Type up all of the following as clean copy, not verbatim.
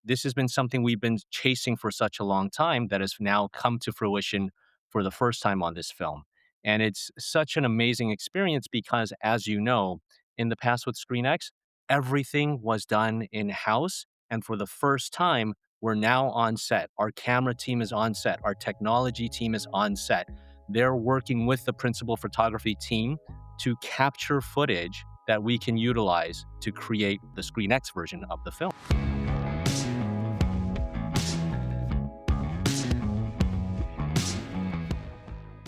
this has been something we've been chasing for such a long time that has now come to fruition for the first time on this film. And it's such an amazing experience because, as you know, in the past with ScreenX, everything was done in house. And for the first time, we're now on set. Our camera team is on set. Our technology team is on set. They're working with the principal photography team to capture footage that we can utilize to create the ScreenX version of the film.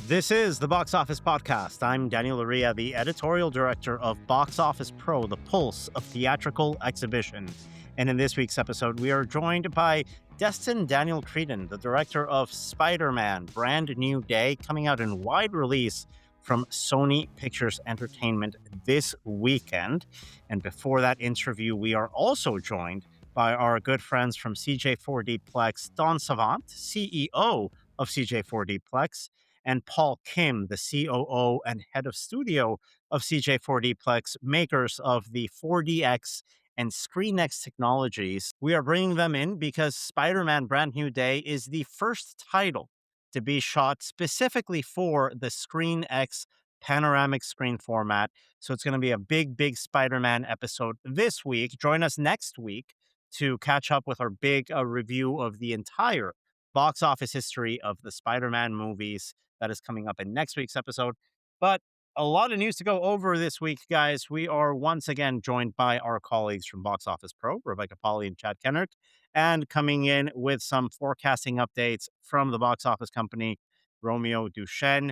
This is the Box Office Podcast. I'm Daniel Loria, the editorial director of Box Office Pro, the pulse of theatrical exhibition. And in this week's episode, we are joined by Destin Daniel Cretton, the director of Spider-Man, Brand New Day, coming out in wide release from Sony Pictures Entertainment this weekend. And before that interview, we are also joined by our good friends from CJ4DPLEX, Don Savant, CEO of CJ4DPLEX, and Paul Kim, the COO and head of studio of CJ4DPLEX, makers of the 4DX and ScreenX technologies. We are bringing them in because Spider-Man Brand New Day is the first title to be shot specifically for the ScreenX panoramic screen format. So it's going to be a big Spider-Man episode this week. Join us next week to catch up with our big review of the entire box office history of the Spider-Man movies. That is coming up in next week's episode. But a lot of news to go over this week, guys. We are once again joined by our colleagues from Box Office Pro, Rebecca Pahle and Chad Kennerk, and coming in with some forecasting updates from the box office company, Romeo Duchene.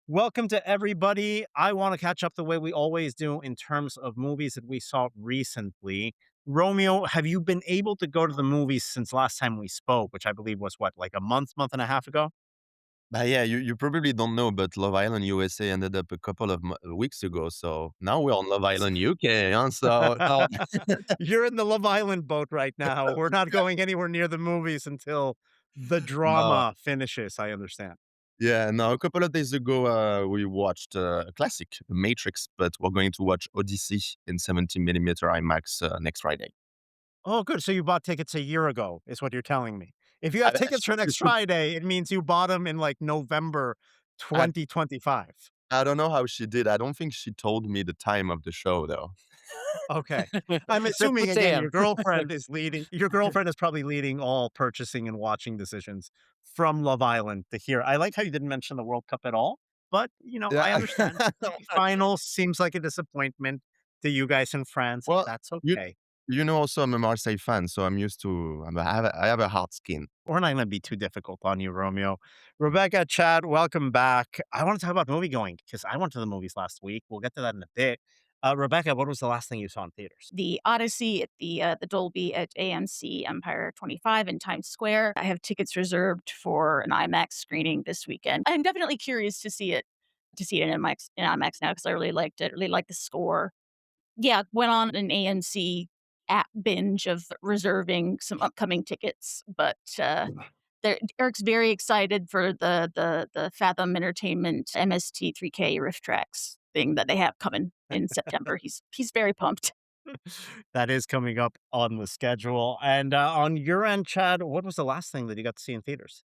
Welcome to everybody. I want to catch up the way we always do in terms of movies that we saw recently. Romeo, have you been able to go to the movies since last time we spoke, which I believe was what, like a month and a half ago? Yeah, you probably don't know, but Love Island USA ended up a couple of weeks ago. So now we're on Love Island UK. Huh? So You're in the Love Island boat right now. We're not going anywhere near the movies until the no, drama finishes, I understand. yeah, no. A couple of days ago, we watched a classic, The Matrix, but we're going to watch Odyssey in 17 millimeter IMAX next Friday. Oh, good. So you bought tickets a year ago, is what you're telling me. If you have I, tickets for next Friday, it means you bought them in like November I, 2025. I don't know how she did. I don't think she told me the time of the show, though. Okay. I'm That's assuming with again Sam. your girlfriend is probably leading all purchasing and watching decisions from Love Island to here. I like how you didn't mention the World Cup at all, but I Yeah. understand. Final seems like a disappointment to you guys in France. Well, That's you okay. you know, also I'm a Marseille fan, so I'm used to. I have a hard skin. We're not going to be too difficult on you, Romeo. Rebecca, Chad, welcome back. I want to talk about movie going because I went to the movies last week. We'll get to that in a bit. Rebecca, what was the last thing you saw in theaters? The Odyssey at the Dolby at AMC Empire 25 in Times Square. I have tickets reserved for an IMAX screening this weekend. I'm definitely curious to see it in IMAX now because I really liked it. Really liked the score. Yeah, went on an AMC app binge of reserving some upcoming tickets, but Eric's very excited for the Fathom Entertainment MST 3K Rift Tracks thing that they have coming in September. He's very pumped. That is coming up on the schedule. And on your end, Chad, what was the last thing that you got to see in theaters?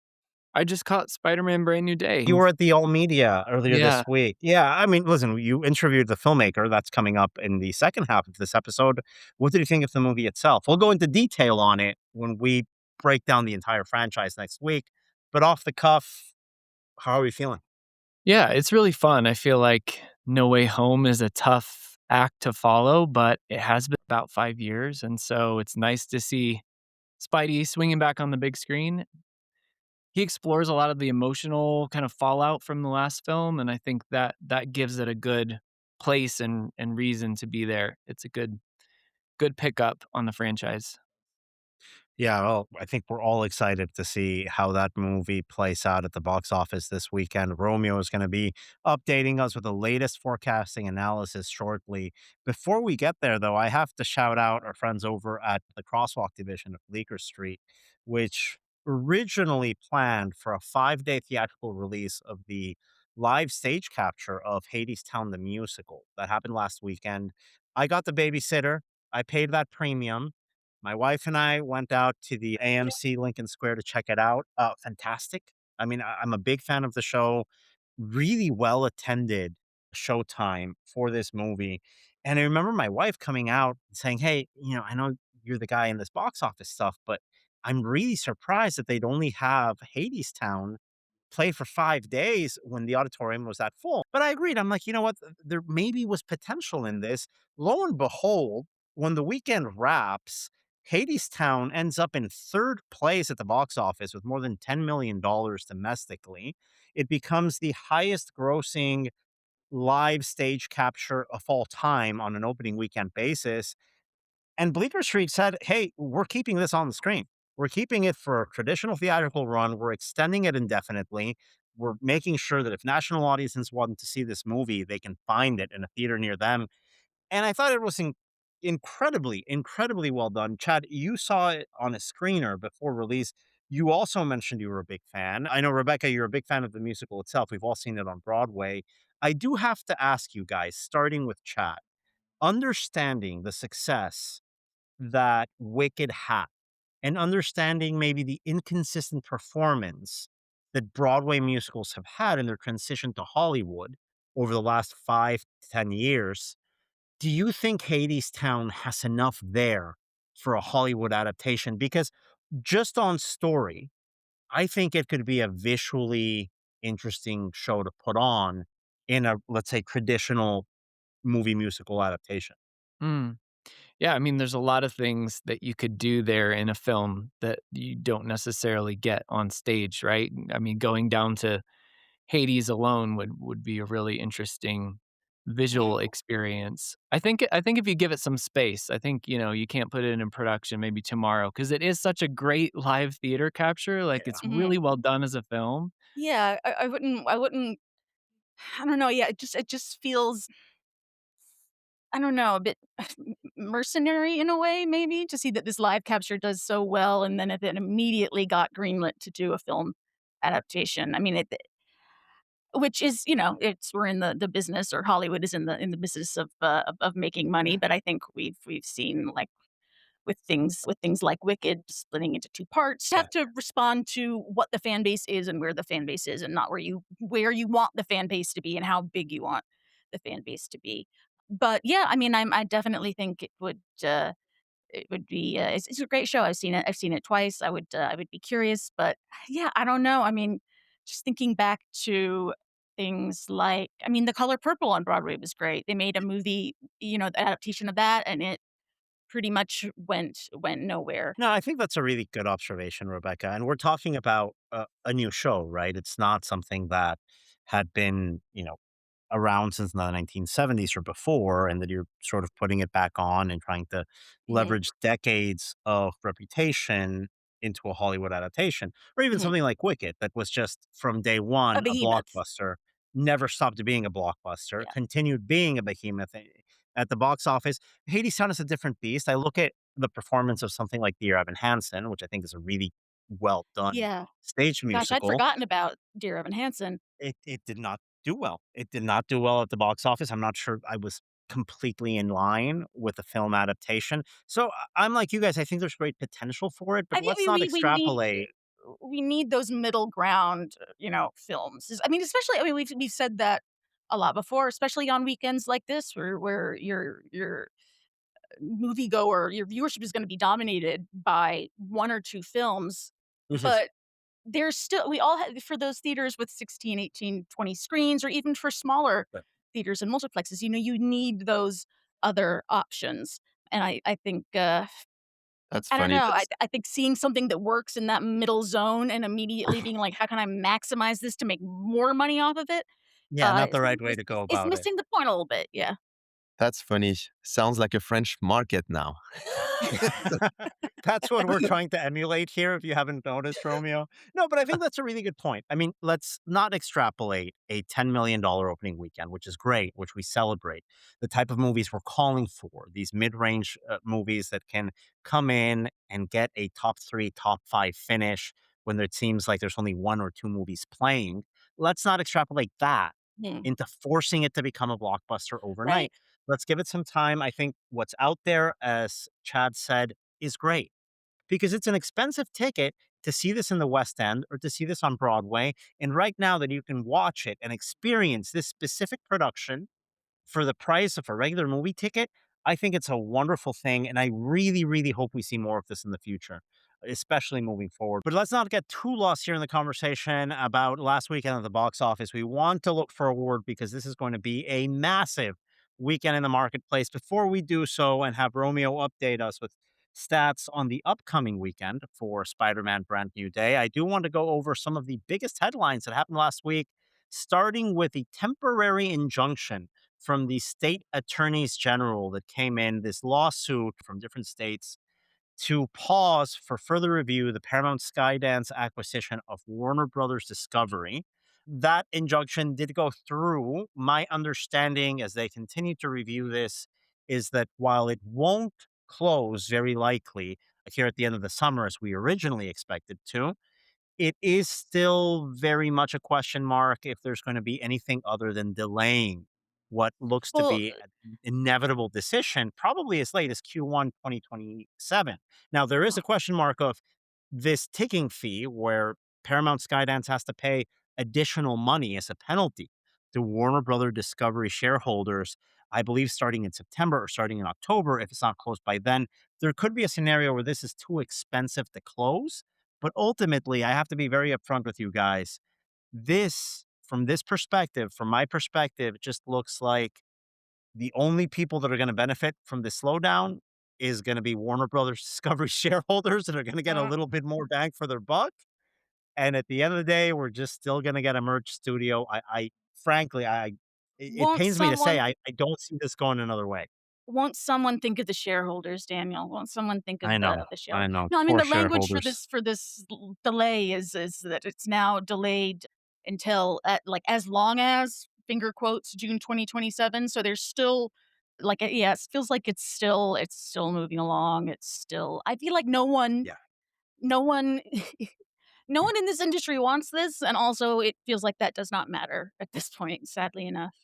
I just caught Spider-Man Brand New Day. You were at the All Media earlier Yeah. this week. Yeah, I mean, listen, you interviewed the filmmaker. That's coming up in the second half of this episode. What did you think of the movie itself? We'll go into detail on it when we break down the entire franchise next week. But off the cuff, how are we feeling? Yeah, it's really fun. I feel like No Way Home is a tough act to follow, but it has been about 5 years, and so it's nice to see Spidey swinging back on the big screen. He explores a lot of the emotional kind of fallout from the last film, and I think that gives it a good place and reason to be there. It's a good pickup on the franchise. Yeah, well, I think we're all excited to see how that movie plays out at the box office this weekend. Romeo is going to be updating us with the latest forecasting analysis shortly. Before we get there, though, I have to shout out our friends over at the Crosswalk division of Bleecker Street, which originally planned for a 5-day theatrical release of the live stage capture of Hadestown the musical that happened last weekend. I got the babysitter. I paid that premium. My wife and I went out to the AMC Lincoln Square to check it out. Fantastic. I mean, I'm a big fan of the show. Really well attended showtime for this movie. And I remember my wife coming out and saying, "Hey, I know you're the guy in this box office stuff, but I'm really surprised that they'd only have Hadestown play for 5 days when the auditorium was that full." But I agreed. I'm like, "You know what? There maybe was potential in this." Lo and behold, when the weekend wraps, Hadestown ends up in 3rd place at the box office with more than $10 million domestically. It becomes the highest grossing live stage capture of all time on an opening weekend basis. And Bleecker Street said, "Hey, we're keeping this on the screen. We're keeping it for a traditional theatrical run. We're extending it indefinitely. We're making sure that if national audiences want to see this movie, they can find it in a theater near them." And I thought it was incredibly, incredibly well done. Chad, you saw it on a screener before release. You also mentioned you were a big fan. I know, Rebecca, you're a big fan of the musical itself. We've all seen it on Broadway. I do have to ask you guys, starting with Chad, understanding the success that Wicked had and understanding maybe the inconsistent performance that Broadway musicals have had in their transition to Hollywood over the last 5 to 10 years, do you think Hadestown has enough there for a Hollywood adaptation? Because just on story, I think it could be a visually interesting show to put on in a, let's say, traditional movie musical adaptation. Mm. Yeah, I mean, there's a lot of things that you could do there in a film that you don't necessarily get on stage, right? I mean, going down to Hades alone would be a really interesting visual experience. I think if you give it some space, I think, you can't put it in production maybe tomorrow because it is such a great live theater capture. Like, Yeah. it's Mhm. really well done as a film. Yeah, I wouldn't I don't know, yeah, it just feels, I don't know, a bit mercenary in a way, maybe, to see that this live capture does so well, and then it immediately got greenlit to do a film adaptation. I mean, which is, it's we're in the business, or Hollywood is in the business of making money, but I think we've seen, like, with things like Wicked splitting into 2 parts. You Yeah. have to respond to what the fan base is and where the fan base is, and not where you want the fan base to be and how big you want the fan base to be. But yeah, I mean, I definitely think it would be, it's a great show. I've seen it twice. I would be curious, but yeah, I don't know. I mean, just thinking back to things like, I mean, The Color Purple on Broadway was great. They made a movie, the adaptation of that, and it pretty much went nowhere. No, I think that's a really good observation, Rebecca. And we're talking about a new show, right? It's not something that had been, around since the 1970s or before, and that you're sort of putting it back on and trying to Mhm, leverage decades of reputation into a Hollywood adaptation, or even mhm. something like Wicked, that was just from day A one a behemoth. blockbuster, never stopped being a blockbuster, Yeah. continued being a behemoth at the box office. Hadestown is a different beast. I look at the performance of something like Dear Evan Hansen, which I think is a really well done Yeah. stage Gosh, I'd musical. forgotten about Dear Evan Hansen. It did not do well. It did not do well at the box office. I'm not sure I was completely in line with the film adaptation. So I'm like you guys, I think there's great potential for it, but I think let's not extrapolate. we need those middle ground, films. I mean, especially, I mean, we've said that a lot before, especially on weekends like this, where your moviegoer, your viewership is gonna be dominated by 1 or 2 films, Mhm. but there's still, we all have, for those theaters with 16, 18, 20 screens, or even for smaller But theaters and multiplexes, you need those other options. And I think, That's I don't funny. know, I That's I think seeing something that works in that middle zone and immediately being like, "How can I maximize this to make more money off of it?" yeah, not Is the right way is to is go is about it. missing the point a little bit, yeah. that's funny. Sounds like a French market now. That's what we're trying to emulate here, if you haven't noticed, Romeo. No, but I think that's a really good point. I mean, let's not extrapolate a $10 million opening weekend, which is great, which we celebrate. The type of movies we're calling for, these mid-range movies that can come in and get a top three, top five finish when it seems like there's only one or two movies playing. Let's not extrapolate that Hmm. into forcing it to become a blockbuster Right. overnight. Let's give it some time. I think what's out there, as Chad said, is great because it's an expensive ticket to see this in the West End or to see this on Broadway. And right now that you can watch it and experience this specific production for the price of a regular movie ticket, I think it's a wonderful thing. And I really, really hope we see more of this in the future, especially moving forward. But let's not get too lost here in the conversation about last weekend at the box office. We want to look forward because this is going to be a massive weekend in the marketplace. Before we do so and have Romeo update us with stats on the upcoming weekend for Spider-Man Brand New Day, I do want to go over some of the biggest headlines that happened last week, starting with the temporary injunction from the state attorneys general that came in, this lawsuit from different states to pause for further review the Paramount Skydance acquisition of Warner Brothers Discovery. That injunction did go through. My understanding as they continue to review this is that while it won't close very likely here at the end of the summer as we originally expected to, it is still very much a question mark if there's going to be anything other than delaying what looks to Well, be an inevitable decision, probably as late as Q1 2027. Now, there is a question mark of this ticking fee where Paramount Skydance has to pay additional money as a penalty to Warner Brother Discovery shareholders, I believe starting in September or starting in October. If it's not closed by then, there could be a scenario where this is too expensive to close, but ultimately, I have to be very upfront with you guys. From this perspective, from my perspective, it just looks like the only people that are going to benefit from this slowdown is going to be Warner Brothers Discovery shareholders that are going to get a uh, little bit more bang for their buck. And at the end of the day, we're just still going to get a merch studio. I frankly, it won't pains me to say, someone I don't see this going another way. won't someone think of the shareholders, Daniel? Won't someone think of the I shareholders? know. No, I mean, Poor the language for shareholders. this delay is that it's now delayed until, like, as long as, finger quotes, June 2027, so there's still, like, yeah, it feels like it's still moving along, it's still I feel like Yeah. no one no one in this industry wants this, and also it feels like that does not matter at this point, sadly enough.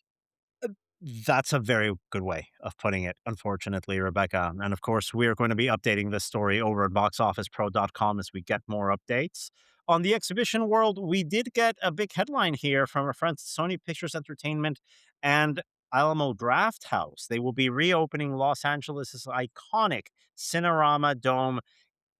That's a very good way of putting it, unfortunately, Rebecca. And of course, we're going to be updating this story over at boxofficepro.com as we get more updates. On the exhibition world, we did get a big headline here from our friends at Sony Pictures Entertainment and Alamo Draft House. They will be reopening Los Angeles' iconic Cinerama Dome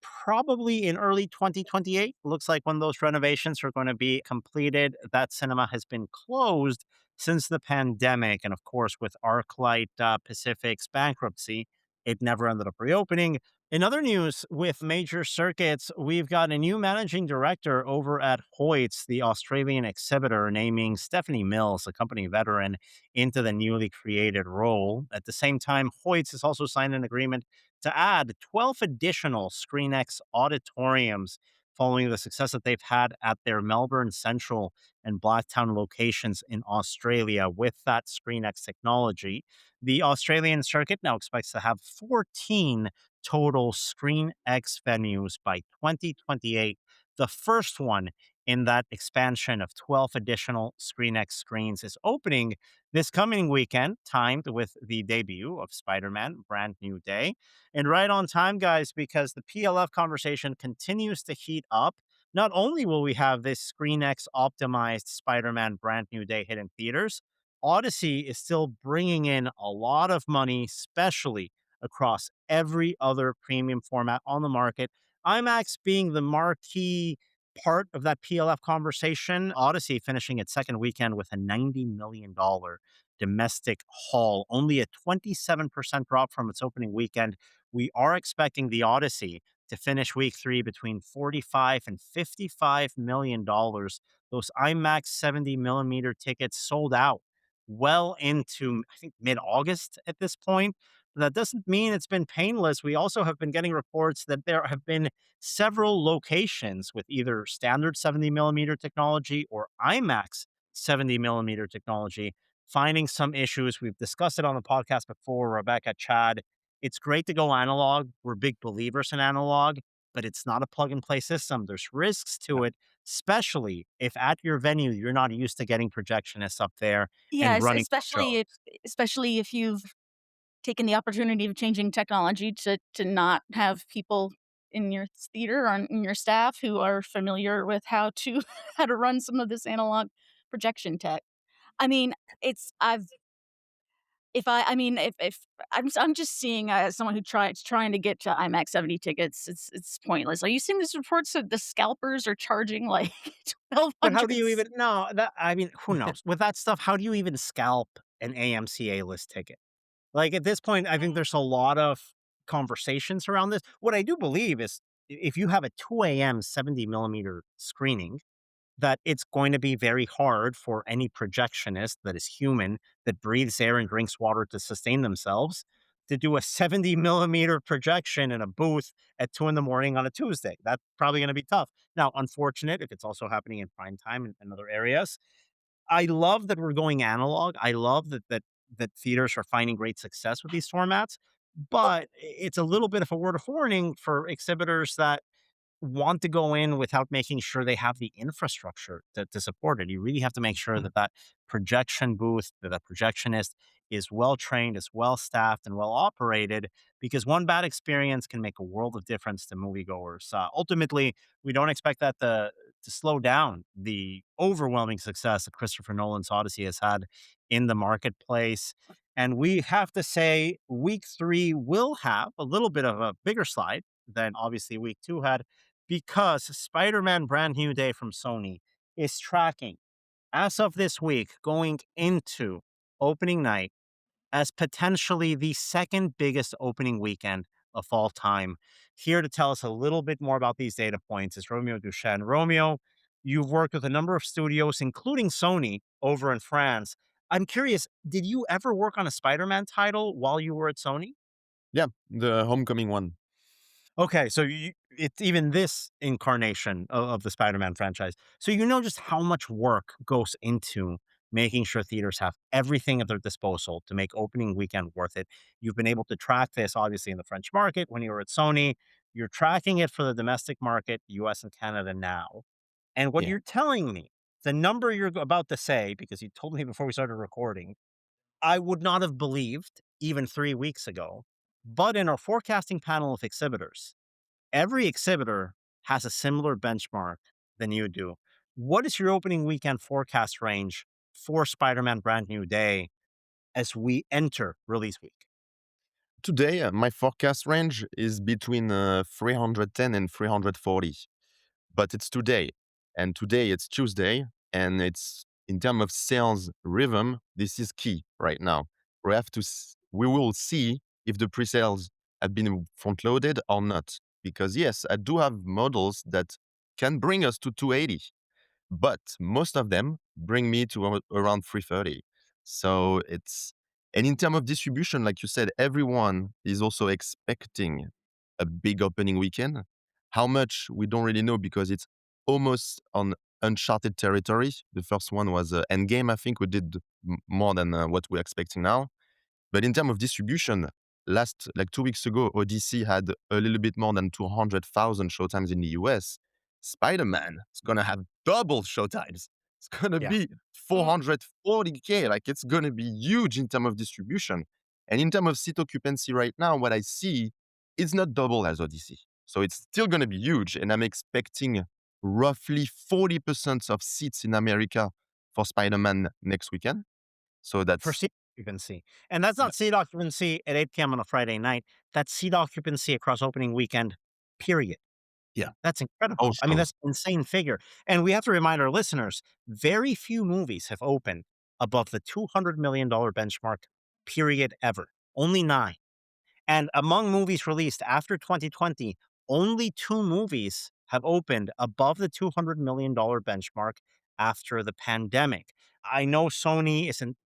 probably in early 2028. Looks like when those renovations are going to be completed. That cinema has been closed since the pandemic. And of course, with ArcLight Pacific's bankruptcy, it never ended up reopening. In other news with major circuits, we've got a new managing director over at Hoyts, the Australian exhibitor, naming Stephanie Mills, a company veteran, into the newly created role. At the same time, Hoyts has also signed an agreement to add 12 additional ScreenX auditoriums following the success that they've had at their Melbourne Central and Blacktown locations in Australia with that ScreenX technology. The Australian circuit now expects to have 14 total ScreenX venues by 2028. The first one in that expansion of 12 additional ScreenX screens is opening this coming weekend, timed with the debut of Spider-Man Brand New Day. And right on time, guys, because the PLF conversation continues to heat up. Not only will we have this ScreenX optimized Spider-Man Brand New Day hit in theaters, Odyssey is still bringing in a lot of money, especially across every other premium format on the market. IMAX being the marquee part of that PLF conversation. Odyssey finishing its second weekend with a $90 million domestic haul, only a 27% drop from its opening weekend. We are expecting the Odyssey to finish week three between 45 and $55 million. Those IMAX 70 millimeter tickets sold out well into, I think, mid August at this point. That doesn't mean it's been painless. We also have been getting reports that there have been several locations with either standard 70 millimeter technology or IMAX 70 millimeter technology finding some issues. We've discussed it on the podcast before, Rebecca, Chad. It's great to go analog. We're big believers in analog, but it's not a plug and play system. There's risks to it, especially if at your venue you're not used to getting projectionists up there and Yes, running shows. especially if you've taken the opportunity of changing technology to not have people in your theater or in your staff who are familiar with how to how to run some of this analog projection tech. I mean, it's I've if I mean, if I'm just seeing, someone who trying to get to IMAX 70 tickets, it's pointless. Are you seeing these reports that the scalpers are charging, like, But how do 1,200? you even no, that I mean, who knows? With that stuff, how do you even scalp an AMC A-list ticket? Like, at this point, I think there's a lot of conversations around this. What I do believe is if you have a 2 AM 70 millimeter screening, that it's going to be very hard for any projectionist that is human, that breathes air and drinks water to sustain themselves, to do a 70 millimeter projection in a booth at 2 in the morning on a Tuesday. That's probably going to be tough. Now, unfortunate if it's also happening in prime time in other areas. I love that we're going analog. I love that theaters are finding great success with these formats, but it's a little bit of a word of warning for exhibitors that want to go in without making sure they have the infrastructure to support it. You really have to make sure that that projection booth, that projectionist is well trained, is well staffed, and well operated. Because one bad experience can make a world of difference to moviegoers. Ultimately, we don't expect that to slow down the overwhelming success that Christopher Nolan's Odyssey has had in the marketplace. And we have to say, week three will have a little bit of a bigger slide than obviously week two had, because Spider-Man Brand New Day from Sony is tracking, as of this week, going into opening night, as potentially the second biggest opening weekend of all time. Here to tell us a little bit more about these data points is Romeo Duchene. Romeo, you've worked with a number of studios, including Sony, over in France. I'm curious, did you ever work on a Spider-Man title while you were at Sony? Yeah, the Homecoming one. Okay, so it's even this incarnation of the Spider-Man franchise. So you know just how much work goes into making sure theaters have everything at their disposal to make opening weekend worth it. You've been able to track this obviously in the French market when you were at Sony. You're tracking it for the domestic market, US and Canada now. And what Yeah. you're telling me, the number you're about to say, because you told me before we started recording, I would not have believed even 3 weeks ago. But in our forecasting panel of exhibitors, every exhibitor has a similar benchmark than you do. What is your opening weekend forecast range for Spider-Man Brand New Day as we enter release week? Today, my forecast range is between 310 and 340, but it's today. And today it's Tuesday, and it's in terms of sales rhythm, this is key right now. We will see if the pre-sales have been front-loaded or not. Because yes, I do have models that can bring us to 280, but most of them bring me to around 330. So it's, and in terms of distribution, like you said, everyone is also expecting a big opening weekend. How much we don't really know because it's almost on uncharted territory. The first one was Endgame. I think we did more than what we're expecting now. But in terms of distribution, last like 2 weeks ago, Odyssey had a little bit more than 200,000 showtimes in the US. Spider-Man is gonna have double showtimes. It's gonna Yeah. be 440K. Like it's gonna be huge in terms of distribution. And in terms of seat occupancy right now, what I see is not double as Odyssey. So it's still gonna be huge. And I'm expecting roughly 40% of seats in America for Spider-Man next weekend. So For that's seat occupancy. And that's not seat occupancy at 8 p.m. on a Friday night. That's seat occupancy across opening weekend, period. yeah, That's incredible. all I mean, shows. that's an insane figure. And we have to remind our listeners, very few movies have opened above the $200 million benchmark, period, ever. Only nine. And among movies released after 2020, only two movies have opened above the $200 million benchmark after the pandemic. I know Sony isn't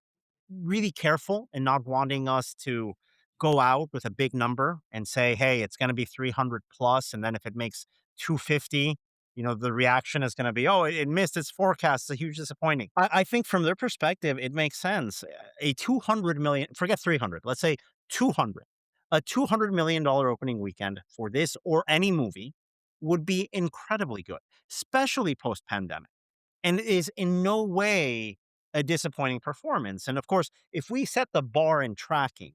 really careful in not wanting us to go out with a big number and say, hey, it's going to be 300 plus. And then if it makes 250, the reaction is going to be, oh, it missed its forecast. It's a huge disappointing. I think from their perspective, it makes sense. A 200 million, forget 300, let's say 200, a $200 million opening weekend for this or any movie would be incredibly good, especially post pandemic, and is in no way a disappointing performance. And of course, if we set the bar in tracking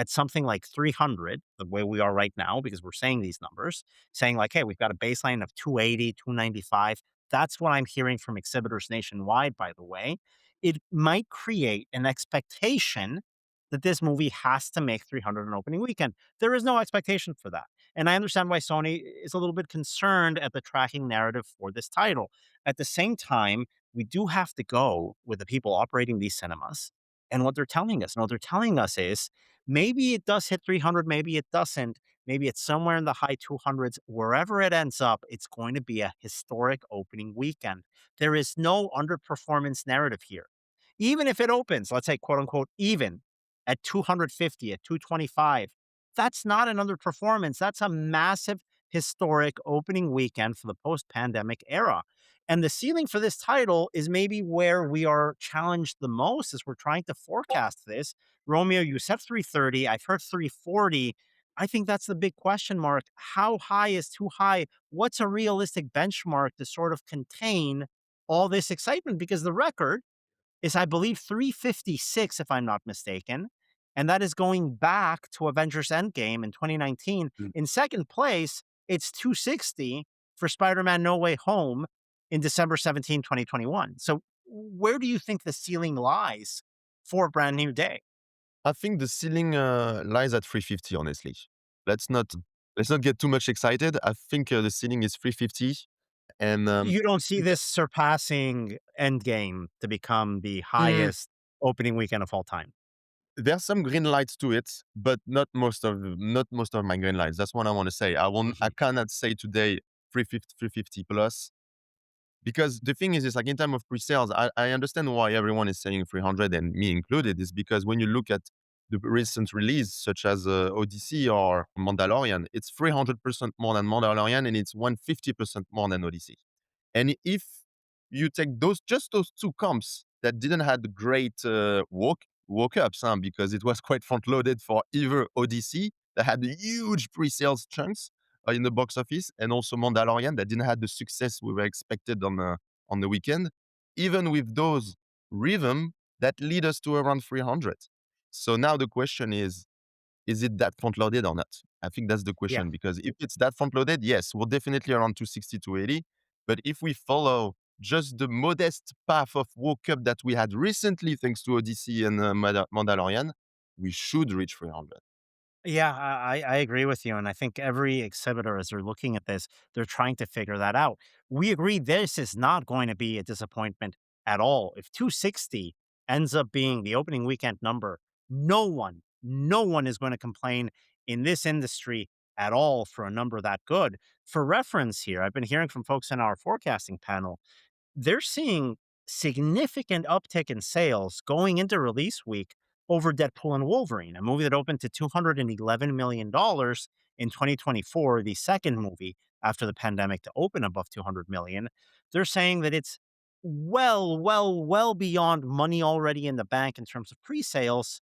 at something like 300, the way we are right now, because we're saying these numbers, saying like, hey, we've got a baseline of 280, 295. That's what I'm hearing from exhibitors nationwide, by the way. It might create an expectation that this movie has to make 300 an opening weekend. There is no expectation for that. And I understand why Sony is a little bit concerned at the tracking narrative for this title. At the same time, we do have to go with the people operating these cinemas and what they're telling us. And what they're telling us is maybe it does hit 300, maybe it doesn't. Maybe it's somewhere in the high 200s. Wherever it ends up, it's going to be a historic opening weekend. There is no underperformance narrative here. Even if it opens, let's say, quote unquote, even at 250, at 225, that's not an underperformance. That's a massive historic opening weekend for the post pandemic era. And the ceiling for this title is maybe where we are challenged the most as we're trying to forecast this. Romeo, you said 330. I've heard 340. I think that's the big question mark. How high is too high? What's a realistic benchmark to sort of contain all this excitement? Because the record is, I believe, 356, if I'm not mistaken. And that is going back to Avengers Endgame in 2019. Mm. In second place, it's 260 for Spider Man No Way Home in December 17, 2021. So, where do you think the ceiling lies for a brand new day? I think the ceiling lies at 350. Honestly, let's not let's not get too much excited. I think the ceiling is 350, and You don't see this surpassing Endgame to become the mm, highest opening weekend of all time. there's some green lights to it, but not most of my green lights. That's what I want to say. I Mhm. cannot say today 350 plus. Because the thing is like in terms of pre-sales, I understand why everyone is saying 300 and me included, is because when you look at the recent release, such as Odyssey or Mandalorian, it's 300% more than Mandalorian and it's 150% more than Odyssey. And if you take just those two comps that didn't have great woke ups, because it was quite front loaded for either Odyssey that had huge pre-sales chunks in the box office, and also Mandalorian that didn't have the success we were expected on the weekend. Even with those rhythm, that lead us to around 300. So now the question is it that front loaded or not? I think that's the Yeah. question, because if it's that front loaded, yes, we're definitely around 260, 280. But if we follow just the modest path of woke up that we had recently, thanks to Odyssey and Mandalorian, we should reach 300. Yeah, I agree with you. And I think every exhibitor, as they're looking at this, they're trying to figure that out. We agree this is not going to be a disappointment at all. If 260 ends up being the opening weekend number, no one is going to complain in this industry at all for a number that good. For reference here, I've been hearing from folks in our forecasting panel, they're seeing significant uptick in sales going into release week over Deadpool and Wolverine, a movie that opened to $211 million in 2024, the second movie after the pandemic to open above 200 million. They're saying that it's well beyond money already in the bank in terms of pre-sales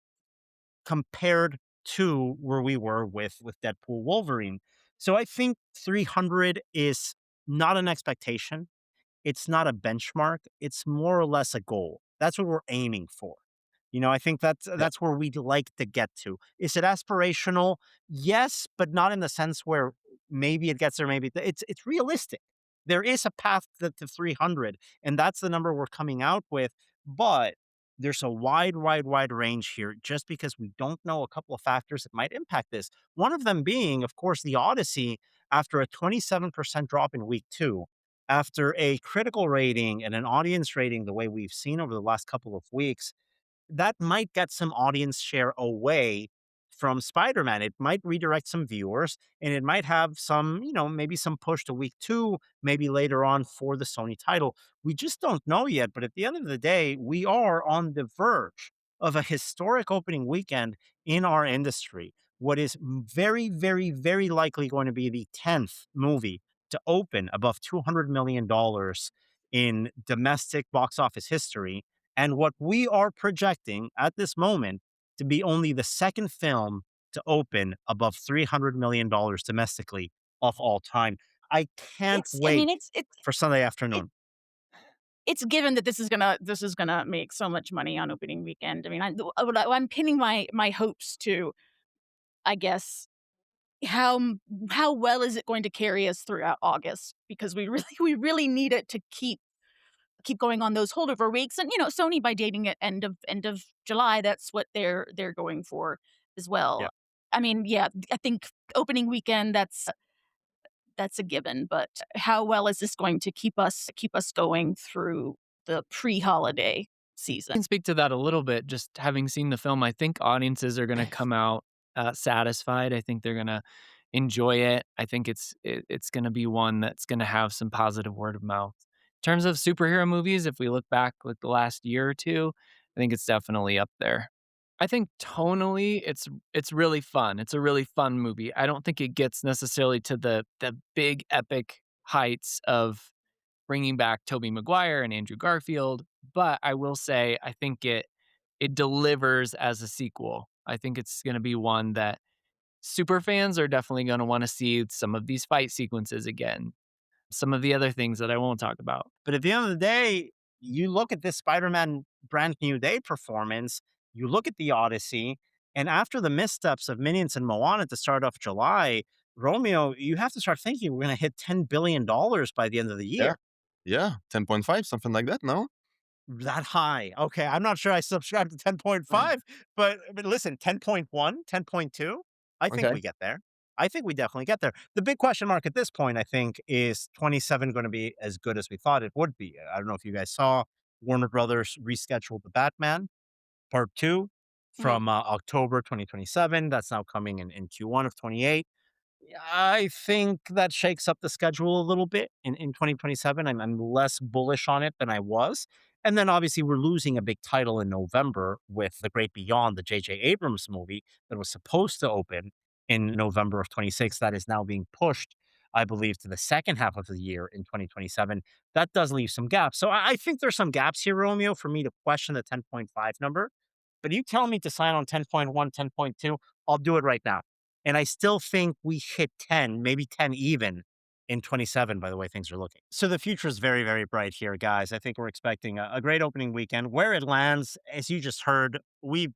compared to where we were with Deadpool Wolverine. So I think 300 is not an expectation, it's not a benchmark, it's more or less a goal. That's what we're aiming for. I think Yeah. that's where we'd like to get to. Is it aspirational? Yes, but not in the sense where maybe it gets there, maybe it's realistic. There is a path to 300, and that's the number we're coming out with, but there's a wide range here just because we don't know a couple of factors that might impact this. One of them being, of course, the Odyssey after a 27% drop in week 2, after a critical rating and an audience rating the way we've seen over the last couple of weeks, that might get some audience share away from Spider-Man. It might redirect some viewers and it might have some, maybe some push to week 2, maybe later on for the Sony title. We just don't know yet. But at the end of the day, we are on the verge of a historic opening weekend in our industry. What is very likely going to be the 10th movie to open above $200 million in domestic box office history, and what we are projecting at this moment to be only the second film to open above $300 million domestically of all time. I can't I wait mean, for Sunday it, afternoon. it's given that this is gonna make so much money on opening weekend. I mean, what I'm pinning my hopes to I guess, how m how well is it going to carry us throughout August? Because we really we really need it to keep going on those holdover weeks, and, Sony by dating it end of July, that's what they're going for as Yeah. well. I mean, yeah, I think opening weekend, that's a given, but how well is this going to keep us going through the pre-holiday I season? can speak to that a little bit. Just having seen the film, I think audiences are going to come out satisfied. I think they're going to enjoy it. I think it's going to be one that's going to have some positive word of mouth. In terms of superhero movies, if we look back like the last year or two, I think it's definitely up there. I think tonally, it's really fun. It's a really fun movie. I don't think it gets necessarily to the big epic heights of bringing back Tobey Maguire and Andrew Garfield, but I will say I think it delivers as a sequel. I think it's gonna be one that super fans are definitely gonna wanna see some of these fight sequences again, some of the other things that I won't talk about. But at the end of the day, you look at this Spider-Man Brand New Day performance, you look at the Odyssey, and after the missteps of Minions and Moana at the start of July, Romeo, you have to start thinking we're going to hit $10 billion by the end of the Yeah. year. Yeah. 10.5, something like that, no? That high. Okay, I'm not sure I subscribe to 10.5, but listen, 10.1, 10.2. I think Okay. we get there. I think we definitely get there. The big question mark at this point, I think, is 27 going to be as good as we thought it would be? I don't know if you guys saw Warner Brothers rescheduled the Batman Part 2 Mhm. from October 2027. That's now coming in Q1 of 28. I think that shakes up the schedule a little bit in 2027. I'm less bullish on it than I was. And then obviously we're losing a big title in November with The Great Beyond, the J.J. Abrams movie that was supposed to open in November of 26. That is now being pushed, I believe, to the second half of the year in 2027. That does leave some gaps. So I think there's some gaps here, Romeo, for me to question the 10.5 number. But you tell me to sign on 10.1, 10.2, I'll do it right now. And I still think we hit 10, maybe 10 even in 27 by the way things are looking. So the future is very, very bright here, guys. I think we're expecting a great opening weekend. Where it lands, as you just heard, we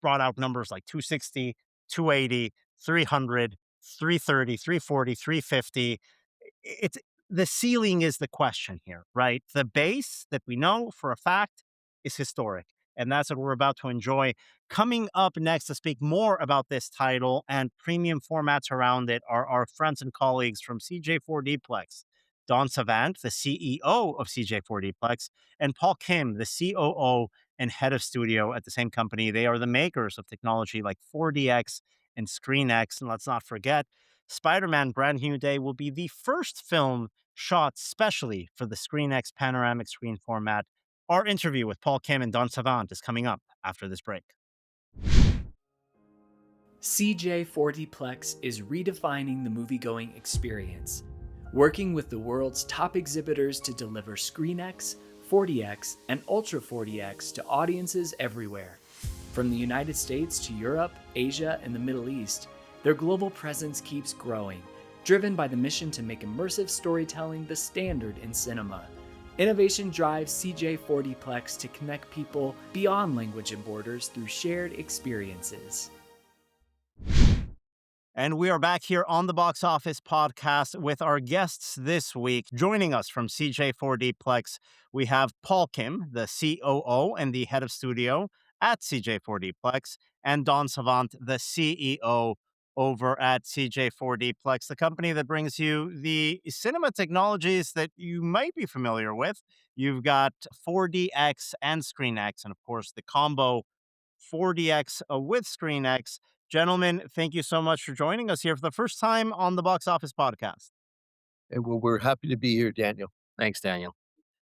brought out numbers like 260, 280, 300, 330, 340, 350. It's the ceiling is the question here, right? The base that we know for a fact is historic. And that's what we're about to enjoy. Coming up next to speak more about this title and premium formats around it are our friends and colleagues from CJ4DPLEX. Don Savant, the CEO of CJ4DPLEX, and Paul Kim, the COO and head of studio at the same company. They are the makers of technology like 4DX and ScreenX. And let's not forget, Spider-Man Brand New Day will be the first film shot specially for the ScreenX panoramic screen format. Our interview with Paul Kim and Don Savant is coming up after this break. CJ4DPLEX is redefining the movie-going experience, working with the world's top exhibitors to deliver ScreenX, 4DX, and Ultra 4DX to audiences everywhere. From the United States to Europe, Asia, and the Middle East, their global presence keeps growing, driven by the mission to make immersive storytelling the standard in cinema. Innovation drives CJ4DPLEX to connect people beyond language and borders through shared experiences. And we are back here on the Box Office podcast with our guests this week. Joining us from CJ4DPLEX, we have Paul Kim, the COO and the head of studio at CJ4DPLEX, and Don Savant, the CEO over at CJ4DPLEX, the company that brings you the cinema technologies that you might be familiar with. You've got 4DX and ScreenX, and of course, the combo 4DX with ScreenX. Gentlemen, thank you so much for joining us here for the first time on the Box Office podcast. And we're happy to be here, Daniel. Thanks, Daniel.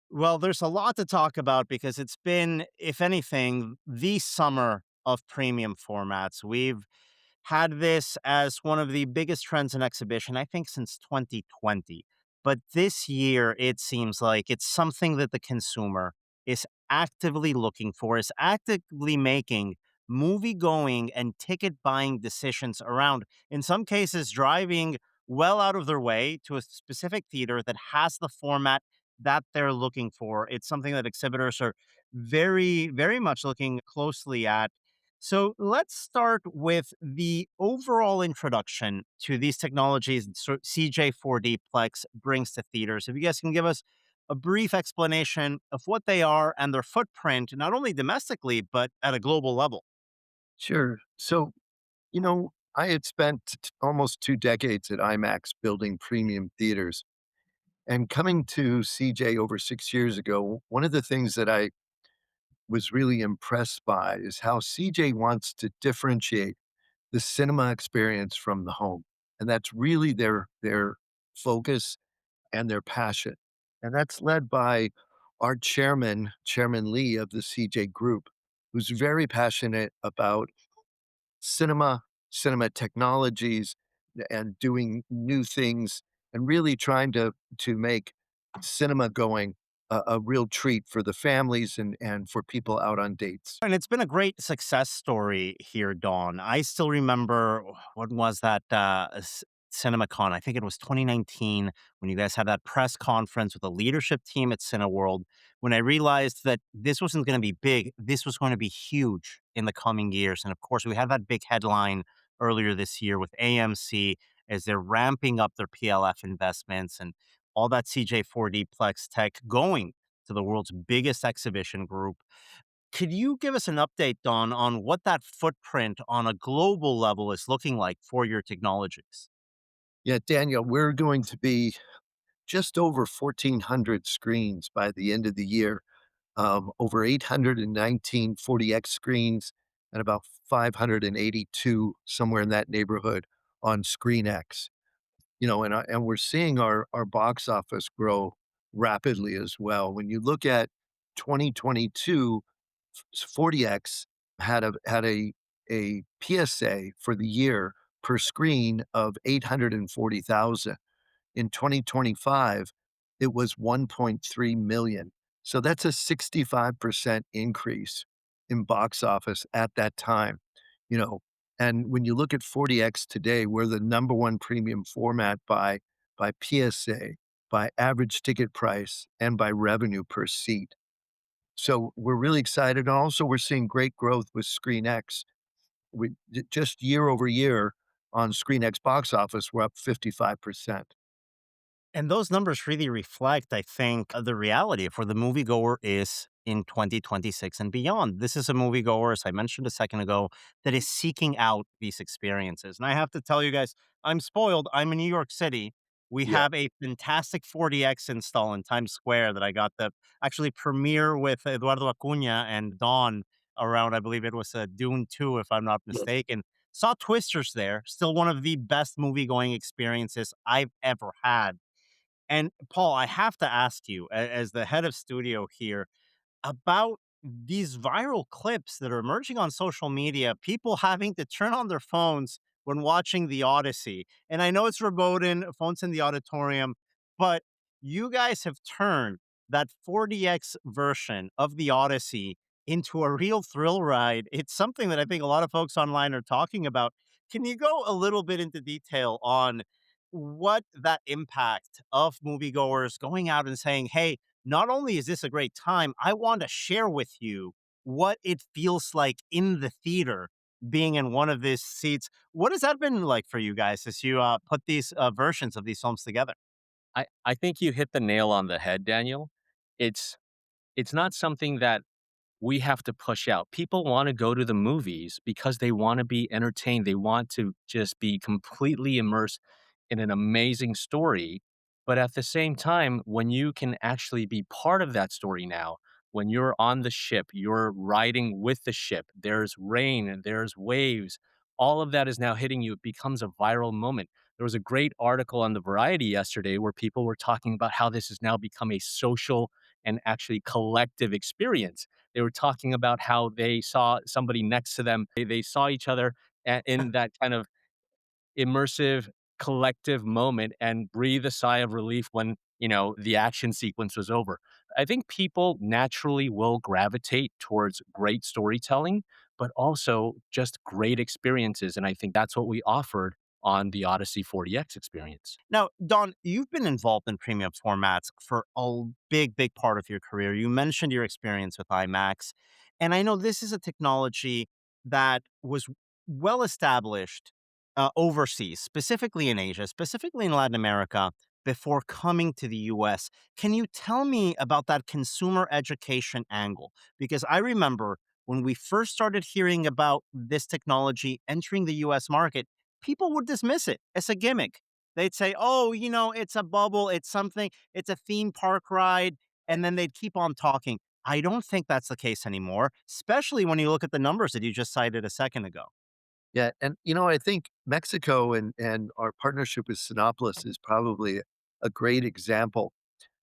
Well, there's a lot to talk about because it's been, if anything, the summer of premium formats. We've had this as one of the biggest trends in exhibition, I think, since 2020. But this year, it seems like it's something that the consumer is actively looking for, is actively making movie going and ticket buying decisions around. In some cases, driving well out of their way to a specific theater that has the format that they're looking for. It's something that exhibitors are very, very much looking closely at. So let's start with the overall introduction to these technologies CJ4D Plex brings to theaters. If you guys can give us a brief explanation of what they are and their footprint, not only domestically, but at a global level. Sure. So, I had spent almost 2 decades at IMAX building premium theaters. And coming to CJ over 6 years ago, one of the things that I was really impressed by is how CJ wants to differentiate the cinema experience from the home. And that's really their focus and their passion. And that's led by our chairman, Chairman Lee of the CJ Group, who's very passionate about cinema, cinema technologies, and doing new things, and really trying to make cinema going a real treat for the families and for people out on dates. And it's been a great success story here, Dawn. I still remember what was that CinemaCon? I think it was 2019 when you guys had that press conference with the leadership team at Cineworld. When I realized that this wasn't going to be big, this was going to be huge in the coming years. And of course, we had that big headline earlier this year with AMC as they're ramping up their PLF investments and all that CJ4D Plex tech going to the world's biggest exhibition group. Could you give us an update, Don, on what that footprint on a global level is looking like for your technologies? Yeah, Daniel, we're going to be just over 1,400 screens by the end of the year, over 819 40X screens, and about 582, somewhere in that neighborhood, on ScreenX. And we're seeing our box office grow rapidly as well. When you look at 2022, 40X had a PSA for the year per screen of 840,000. In 2025, it was 1.3 million. So that's a 65% increase in box office at that time, you know. And when you look at 40X today, we're the number one premium format by PSA, by average ticket price, and by revenue per seat. So we're really excited. And also, we're seeing great growth with ScreenX. Just year over year on ScreenX box office, we're up 55%. And those numbers really reflect, I think, the reality of where the moviegoer is in 2026 and beyond. This is a moviegoer, as I mentioned a second ago, that is seeking out these experiences. And I have to tell you guys, I'm spoiled. I'm in New York City. We Yeah. have a fantastic 40X install in Times Square that I got the actually premiere with Eduardo Acuna and Dawn around, I believe it was Dune 2, if I'm not Yes. mistaken. Saw Twisters there, still one of the best movie going experiences I've ever had. And Paul, I have to ask you, as the head of studio here, about these viral clips that are emerging on social media, people having to turn on their phones when watching The Odyssey. And I know it's verboten, phones in the auditorium, but you guys have turned that 40X version of The Odyssey into a real thrill ride. It's something that I think a lot of folks online are talking about. Can you go a little bit into detail on what that impact of moviegoers going out and saying, hey, not only is this a great time, I want to share with you what it feels like in the theater being in one of these seats. What has that been like for you guys as you put these versions of these films together? I think you hit the nail on the head, Daniel. It's it's not something that we have to push out. People wanna go to the movies because they wanna be entertained. They want to just be completely immersed in an amazing story. But at the same time, when you can actually be part of that story now, when you're on the ship, you're riding with the ship, there's rain and there's waves, all of that is now hitting you. It becomes a viral moment. There was a great article on the Variety yesterday where people were talking about how this has now become a social and actually collective experience. They were talking about how they saw somebody next to them. They saw each other in that kind of immersive collective moment and breathe a sigh of relief when, the action sequence was over. I think people naturally will gravitate towards great storytelling, but also just great experiences. And I think that's what we offered on the Odyssey 40X experience. Now, Don, you've been involved in premium formats for a big, big part of your career. You mentioned your experience with IMAX. And I know this is a technology that was well established overseas, specifically in Asia, specifically in Latin America, before coming to the US. Can you tell me about that consumer education angle? Because I remember when we first started hearing about this technology entering the US market, people would dismiss it as a gimmick. They'd say, oh, it's a bubble, it's something, it's a theme park ride. And then they'd keep on talking. I don't think that's the case anymore, especially when you look at the numbers that you just cited a second ago. Yeah, and I think Mexico and our partnership with Sinopolis is probably a great example.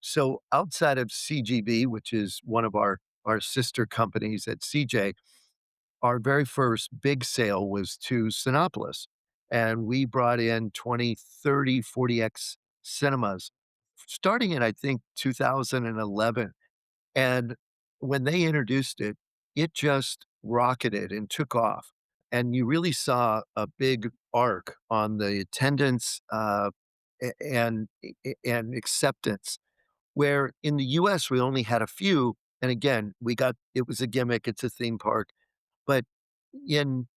So outside of CGB, which is one of our sister companies at CJ, our very first big sale was to Sinopolis, and we brought in 20, 30, 40X cinemas starting in, I think, 2011. And when they introduced it, it just rocketed and took off. And you really saw a big arc on the attendance and acceptance. Where in the US, we only had a few. And again, it was a gimmick, it's a theme park. But in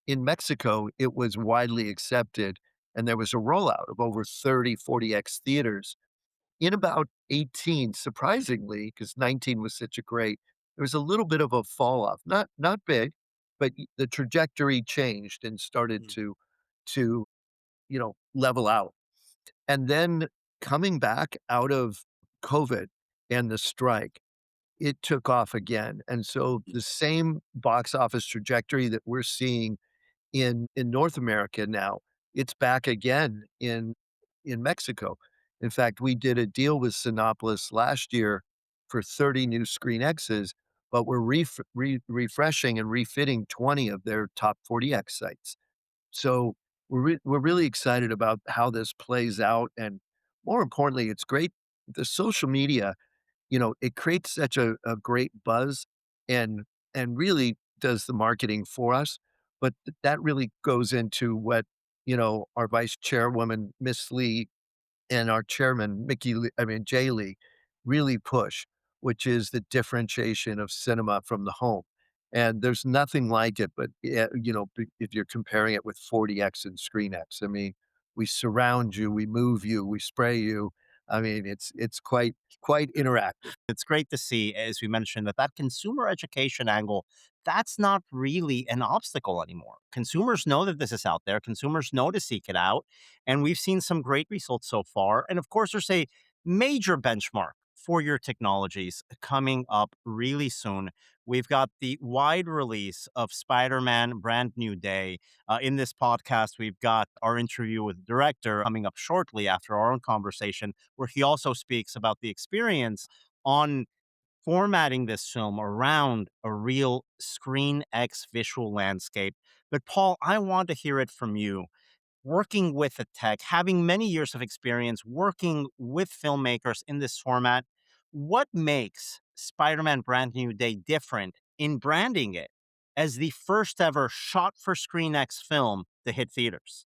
Mexico, it was widely accepted. And there was a rollout of over 30, 40X theaters in about 18, surprisingly, because 19 was such a great, there was a little bit of a fall off, not big, but the trajectory changed and started Mm. to, level out. And then coming back out of COVID and the strike, it took off again. And so the same box office trajectory that we're seeing in North America now, it's back again in Mexico. In fact, we did a deal with Sinopolis last year for 30 new ScreenXs, but we're refreshing and refitting 20 of their top 40X sites. So we're really excited about how this plays out, and more importantly, it's great. The social media, it creates such a great buzz and really does the marketing for us. But that really goes into what, our vice chairwoman, Miss Lee, and our chairman, Jay Lee, really push, which is the differentiation of cinema from the home. And there's nothing like it, but if you're comparing it with 40X and ScreenX, I mean, we surround you, we move you, we spray you. I mean, it's quite interactive. It's great to see, as we mentioned, that consumer education angle, that's not really an obstacle anymore. Consumers know that this is out there. Consumers know to seek it out. And we've seen some great results so far. And of course, there's a major benchmark for your technologies coming up really soon. We've got the wide release of Spider-Man Brand New Day. In this podcast, we've got our interview with the director coming up shortly after our own conversation, where he also speaks about the experience on formatting this film around a real ScreenX visual landscape. But Paul, I want to hear it from you. Working with the tech, having many years of experience working with filmmakers in this format, what makes Spider-Man Brand New Day different in branding it as the first ever shot for ScreenX film to hit theaters?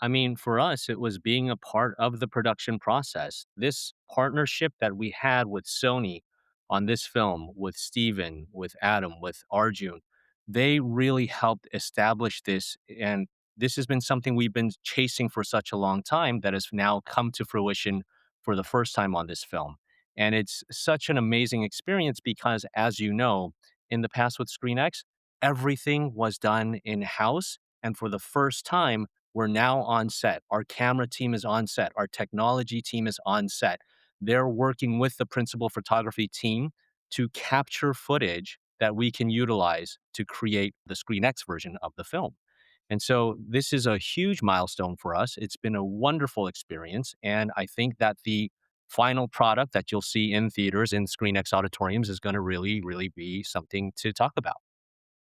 I mean, for us, it was being a part of the production process. This partnership that we had with Sony on this film, with Steven, with Adam, with Arjun, they really helped establish this. And this has been something we've been chasing for such a long time that has now come to fruition for the first time on this film. And it's such an amazing experience because, as you know, in the past with ScreenX, everything was done in house. And for the first time, we're now on set. Our camera team is on set. Our technology team is on set. They're working with the principal photography team to capture footage that we can utilize to create the ScreenX version of the film. And so this is a huge milestone for us. It's been a wonderful experience. And I think that the final product that you'll see in theaters, in ScreenX auditoriums, is going to really, really be something to talk about.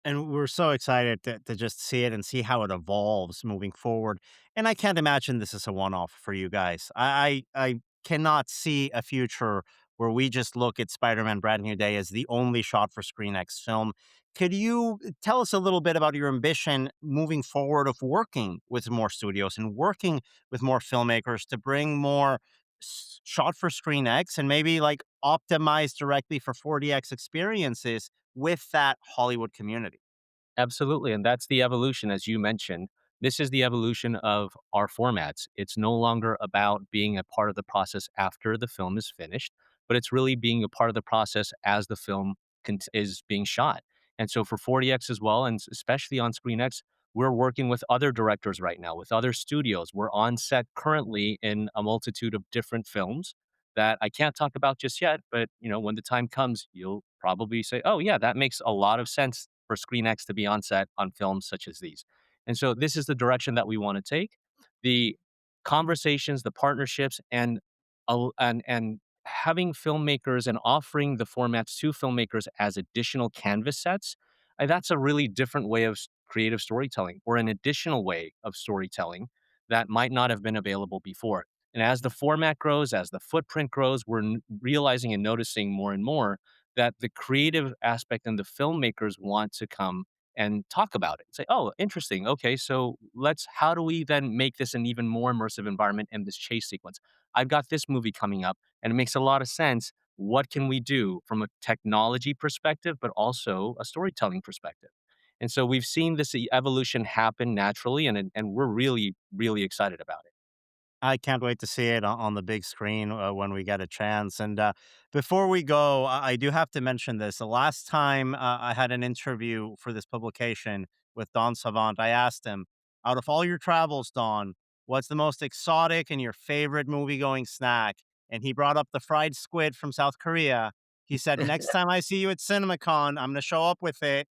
And we're so excited to just see it and see how it evolves moving forward. And I can't imagine this is a one-off for you guys. I cannot see a future where we just look at Spider-Man Brand New Day as the only shot for ScreenX film. Could you tell us a little bit about your ambition moving forward of working with more studios and working with more filmmakers to bring more shot for ScreenX and maybe like optimize directly for 40X experiences with that Hollywood community? Absolutely, and that's the evolution, as you mentioned. This is the evolution of our formats. It's no longer about being a part of the process after the film is finished, but it's really being a part of the process as the film is being shot. And so for 40X as well, and especially on ScreenX, we're working with other directors right now, with other studios. We're on set currently in a multitude of different films that I can't talk about just yet, but when the time comes, you'll probably say, "Oh yeah, that makes a lot of sense for ScreenX to be on set on films such as these." And so this is the direction that we want to take. The conversations, the partnerships, and having filmmakers and offering the formats to filmmakers as additional canvas sets, that's a really different way of creative storytelling, or an additional way of storytelling that might not have been available before. And as the format grows, as the footprint grows, we're realizing and noticing more and more that the creative aspect and the filmmakers want to come and talk about it. Say, "Oh, interesting. Okay, so how do we then make this an even more immersive environment in this chase sequence? I've got this movie coming up, and it makes a lot of sense. What can we do from a technology perspective, but also a storytelling perspective?" And so we've seen this evolution happen naturally, and we're really, really excited about it. I can't wait to see it on the big screen when we get a chance. And before we go, I do have to mention this. The last time I had an interview for this publication with Don Savant, I asked him, out of all your travels, Don, what's the most exotic and your favorite movie going snack? And he brought up the fried squid from South Korea. He said, next time I see you at CinemaCon, I'm going to show up with it.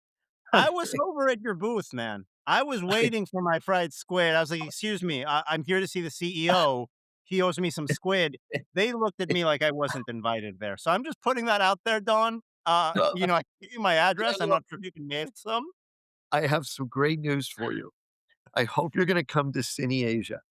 I was over at your booth, man. I was waiting for my fried squid. I was like, "Excuse me, I'm here to see the CEO. He owes me some squid." They looked at me like I wasn't invited there. So I'm just putting that out there, Don. I can give you my address. I'm Daniel, not sure if you can mail some. I have some great news for you. I hope you're gonna come to Cine Asia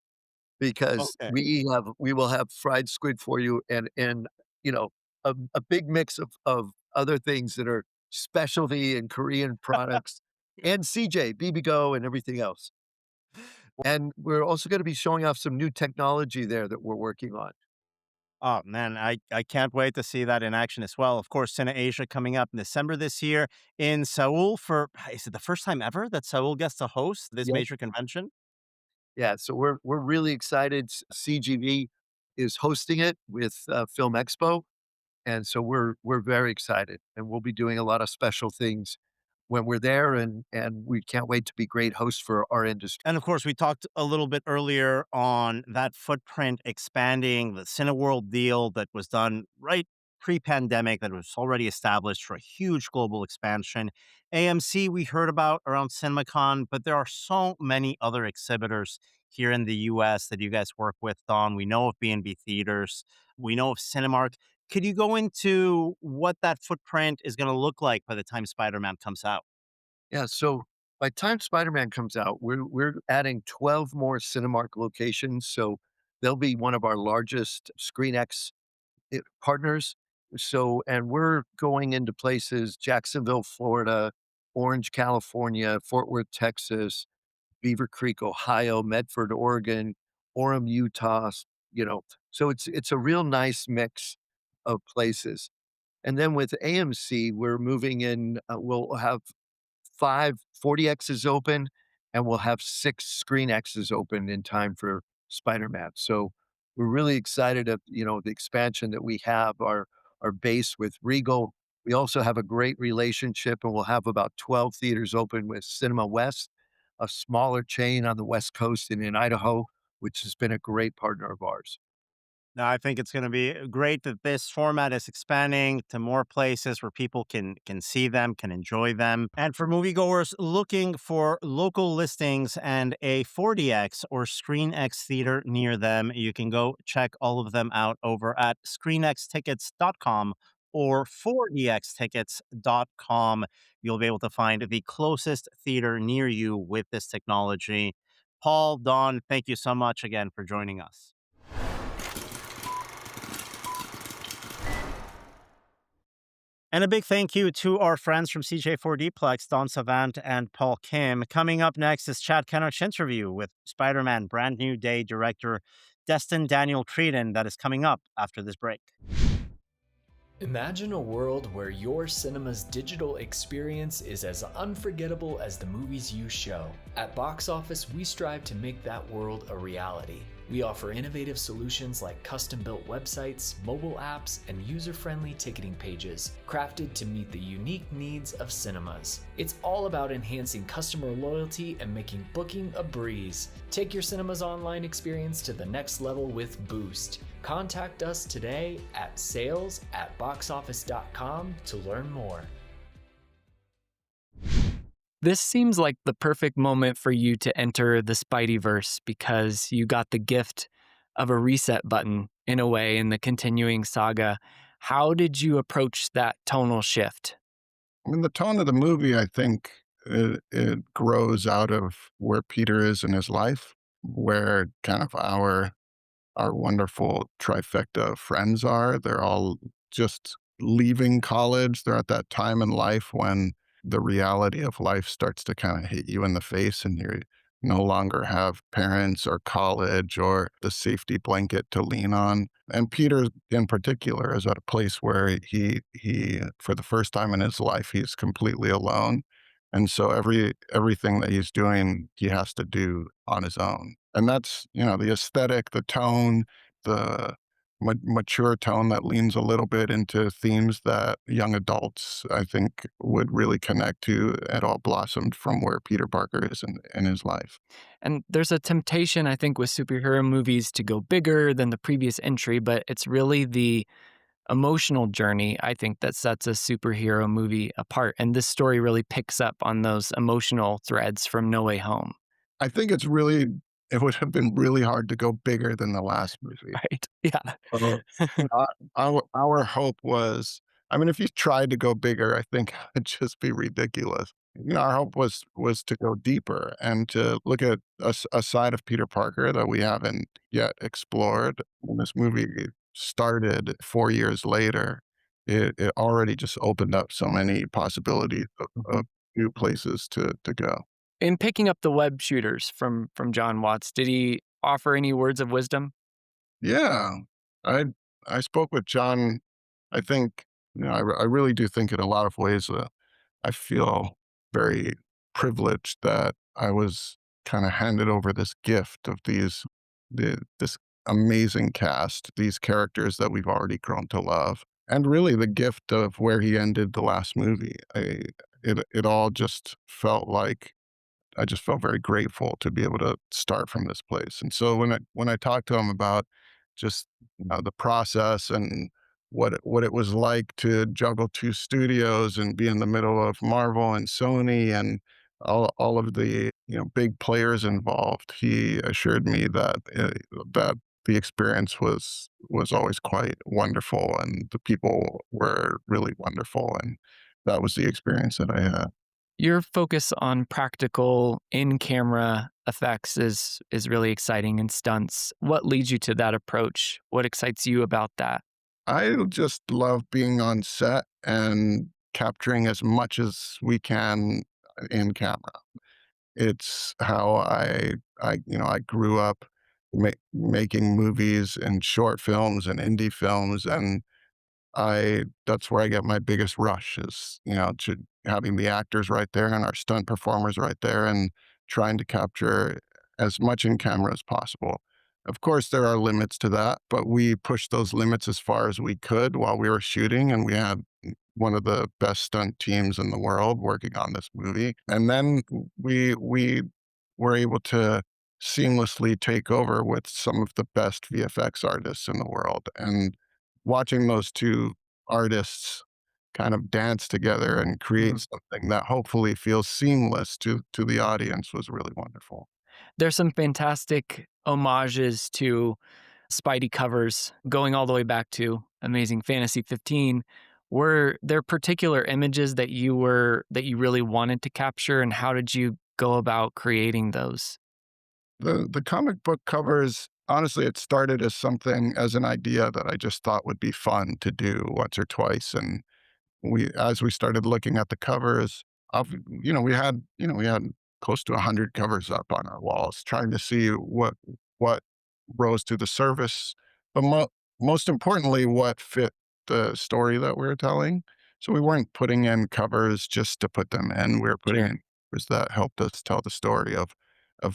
because Okay. we will have fried squid for you and, you know, a big mix of other things that are specialty and Korean products and CJ, BBGO, and everything else. And we're also gonna be showing off some new technology there that we're working on. Oh man, I can't wait to see that in action as well. Of course, Cine Asia coming up in December this year in Seoul for is it the first time ever that Seoul gets to host this Yes. major convention? Yeah, so we're really excited. CGV is hosting it with, Film Expo, and so we're very excited, and we'll be doing a lot of special things when we're there, and we can't wait to be great hosts for our industry. And of course, we talked a little bit earlier on that footprint expanding, the Cineworld deal that was done right pre-pandemic that was already established for a huge global expansion. AMC we heard about around CinemaCon, but there are so many other exhibitors here in the US that you guys work with, Don. We know of B&B Theaters. We know of Cinemark. Could you go into what that footprint is going to look like by the time Spider-Man comes out? Yeah, so by the time Spider-Man comes out, we're adding 12 more Cinemark locations, so they'll be one of our largest ScreenX partners. So and we're going into places Jacksonville, Florida, Orange, California, Fort Worth, Texas, Beaver Creek, Ohio, Medford, Oregon, Orem, Utah, so it's a real nice mix of places. And then with AMC, we're moving in, we'll have 5 40Xs open, and we'll have 6 ScreenXs open in time for Spider-Man. So we're really excited at, the expansion that we have, our base with Regal. We also have a great relationship, and we'll have about 12 theaters open with Cinema West, a smaller chain on the West Coast and in Idaho, which has been a great partner of ours. No, I think it's going to be great that this format is expanding to more places where people can see them, can enjoy them. And for moviegoers looking for local listings and a 4DX or ScreenX theater near them, you can go check all of them out over at screenxtickets.com or 4dxtickets.com. You'll be able to find the closest theater near you with this technology. Paul, Don, thank you so much again for joining us. And a big thank you to our friends from CJ4Dplex, Don Savant and Paul Kim. Coming up next is Chad Kennerk's interview with Spider-Man Brand New Day director Destin Daniel Cretton that is coming up after this break. Imagine a world where your cinema's digital experience is as unforgettable as the movies you show. At Box Office, we strive to make that world a reality. We offer innovative solutions like custom-built websites, mobile apps, and user-friendly ticketing pages, crafted to meet the unique needs of cinemas. It's all about enhancing customer loyalty and making booking a breeze. Take your cinema's online experience to the next level with Boost. Contact us today at sales@boxoffice.com to learn more. This seems like the perfect moment for you to enter the Spideyverse because you got the gift of a reset button in a way in the continuing saga. How did you approach that tonal shift? I mean, the tone of the movie, I think it grows out of where Peter is in his life, where kind of our wonderful trifecta of friends are. They're all just leaving college. They're at that time in life when the reality of life starts to kind of hit you in the face and you no longer have parents or college or the safety blanket to lean on. And Peter in particular is at a place where he for the first time in his life, he's completely alone. And so everything that he's doing, he has to do on his own. And that's, the aesthetic, the tone, the mature tone that leans a little bit into themes that young adults, I think, would really connect to. It all blossomed from where Peter Parker is in his life. And there's a temptation, I think, with superhero movies to go bigger than the previous entry, but it's really the emotional journey, I think, that sets a superhero movie apart. And this story really picks up on those emotional threads from No Way Home. I think it would have been really hard to go bigger than the last movie. Right? Yeah. Uh, our hope was, I mean, if you tried to go bigger, I think it'd just be ridiculous. Our hope was to go deeper and to look at a side of Peter Parker that we haven't yet explored. When this movie started 4 years later, it already just opened up so many possibilities of new places to go. In picking up the web shooters from John Watts, did he offer any words of wisdom? Yeah, I I spoke with John. I think, I really do think in a lot of ways, I feel very privileged that I was kind of handed over this gift of this amazing cast, these characters that we've already grown to love, and really the gift of where he ended the last movie. It all just felt like I just felt very grateful to be able to start from this place. And so when I talked to him about just the process and what it was like to juggle two studios and be in the middle of Marvel and Sony and all of the big players involved, he assured me that that the experience was always quite wonderful and the people were really wonderful, and that was the experience that I had. Your focus on practical in-camera effects is really exciting, and stunts. What leads you to that approach? What excites you about that? I just love being on set and capturing as much as we can in camera. It's how I grew up making movies and short films and indie films, and that's where I get my biggest rush is, to having the actors right there and our stunt performers right there and trying to capture as much in camera as possible. Of course, there are limits to that, but we pushed those limits as far as we could while we were shooting, and we had one of the best stunt teams in the world working on this movie. And then we were able to seamlessly take over with some of the best VFX artists in the world. And watching those two artists kind of dance together and create something that hopefully feels seamless to the audience was really wonderful. There's some fantastic homages to Spidey covers going all the way back to Amazing Fantasy 15. Were there particular images that you really wanted to capture, and how did you go about creating those? The comic book covers, honestly, it started as an idea that I just thought would be fun to do once or twice. And as we started looking at the covers of, we had close to 100 covers up on our walls, trying to see what rose to the surface, but most importantly, what fit the story that we were telling. So we weren't putting in covers just to put them in. We were putting Sure. in covers that helped us tell the story of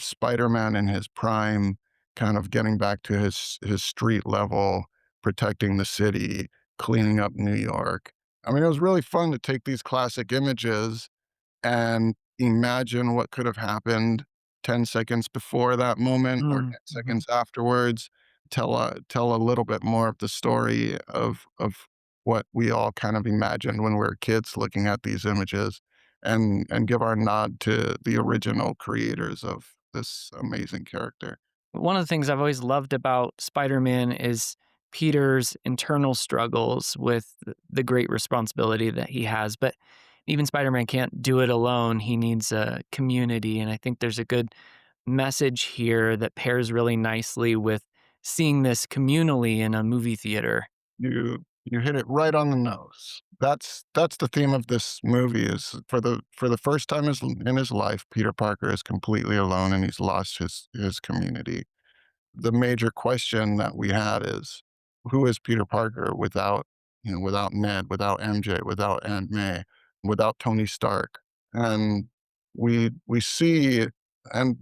Spider-Man in his prime, kind of getting back to his street level, protecting the city, cleaning up New York. I mean, it was really fun to take these classic images and imagine what could have happened 10 seconds before that moment or 10 Mm-hmm. seconds afterwards. Tell a little bit more of the story of what we all kind of imagined when we were kids looking at these images, and give our nod to the original creators of this amazing character. One of the things I've always loved about Spider-Man is Peter's internal struggles with the great responsibility that he has. But even Spider-Man can't do it alone. He needs a community. And I think there's a good message here that pairs really nicely with seeing this communally in a movie theater. You hit it right on the nose. That's the theme of this movie is for the first time in his life, Peter Parker is completely alone and he's lost his community. The major question that we had is, who is Peter Parker without, without Ned, without MJ, without Aunt May, without Tony Stark? And we see, and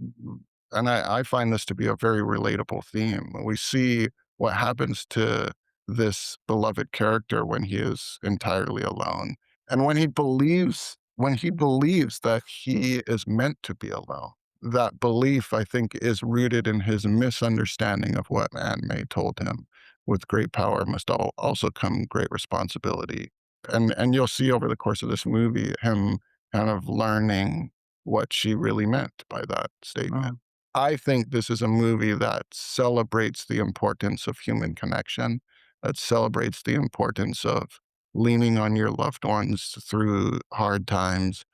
I find this to be a very relatable theme. We see what happens to this beloved character when he is entirely alone, and when he believes that he is meant to be alone. That belief, I think, is rooted in his misunderstanding of what Aunt May told him. With great power must also come great responsibility. And you'll see over the course of this movie him kind of learning what she really meant by that statement. Oh, I think this is a movie that celebrates the importance of human connection, that celebrates the importance of leaning on your loved ones through hard times,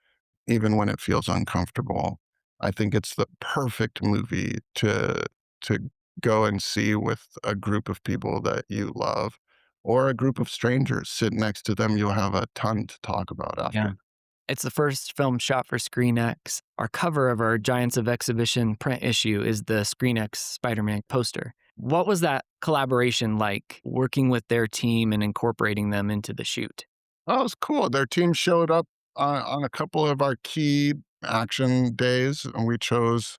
even when it feels uncomfortable. I think it's the perfect movie to go and see with a group of people that you love or a group of strangers. Sit next to them, you'll have a ton to talk about after. yeah. It's the first film shot for ScreenX. Our cover of our Giants of Exhibition print issue is the ScreenX Spider-Man poster. What was that collaboration like, working with their team and incorporating them into the shoot? Oh, it was cool. Their team showed up on a couple of our key action days, and we chose